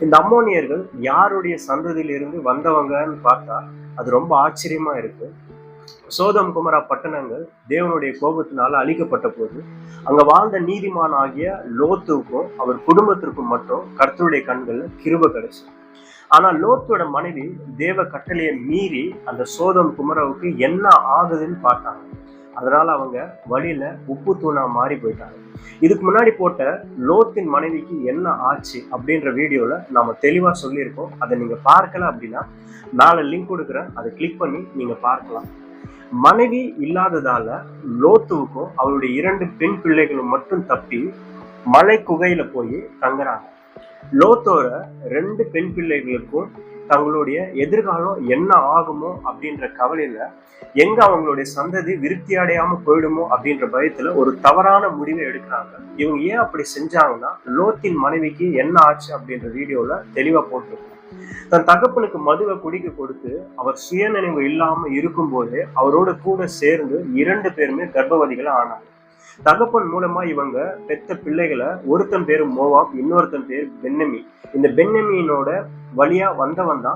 இந்த அம்மோனியர்கள் யாருடைய சந்ததியிலிருந்து வந்தவங்கன்னு பார்த்தா அது ரொம்ப ஆச்சரியமா இருக்கு. சோதம் குமரா பட்டணங்கள் தேவனுடைய கோபத்தினால அழிக்கப்பட்ட போது அங்க வாழ்ந்த நீதிமான் ஆகிய லோத்துக்கும் அவர் குடும்பத்திற்கும் மட்டும் கர்த்தருடைய கண்கள்ல கிருபை கிடைச்சு. ஆனா லோத்தோட மனைவி தேவ கட்டளையை மீறி அந்த சோதம் குமராவுக்கு என்ன ஆகுதுன்னு பார்த்தாங்க. அதனால அவங்க வழியில உப்பு தூணா மாறி போயிட்டாங்க. இதுக்கு முன்னாடி போட்ட லோத்தின் மனைவிக்கு என்ன ஆச்சு அப்படின்ற வீடியோல நாம தெளிவா சொல்லியிருக்கோம். அதை நீங்க பார்க்கல அப்படின்னா மேல லிங்க் கொடுக்குறேன், அதை கிளிக் பண்ணி நீங்க பார்க்கலாம். மனைவி இல்லாததால லோத்துவுக்கும் அவருடைய 2 பெண் பிள்ளைகளும் மட்டும் தப்பி மலை குகையில போய் தங்குறாங்க. லோத்தோட 2 பெண் பிள்ளைகளுக்கும் தங்களுடைய எதிர்காலம் என்ன ஆகுமோ அப்படின்ற கவலையில, எங்க அவங்களுடைய சந்ததி விருத்தி அடையாம போயிடுமோ அப்படின்ற பயத்துல ஒரு தவறான முடிவை எடுக்கிறாங்க. இவங்க ஏன் அப்படி செஞ்சாங்கன்னா, லோத்தின் மனைவிக்கு என்ன ஆச்சு அப்படின்ற வீடியோல தெளிவா போட்டிருக்கோம். தன் தகப்பனுக்கு மதுவை குடிக்க கொடுத்து அவர் சுயநினைவு இல்லாம இருக்கும்போது அவரோட கூட சேர்ந்து 2 பேருமே கர்ப்பவதிகளை ஆனாங்க. தகப்பன் மூலமா இவங்க பெத்த பிள்ளைகளை ஒருத்தன் பேரு மோவாப், இன்னொருத்தன் பேர் பென்னமி. இந்த பென்னமியினோட வழியா வந்தவன் தான்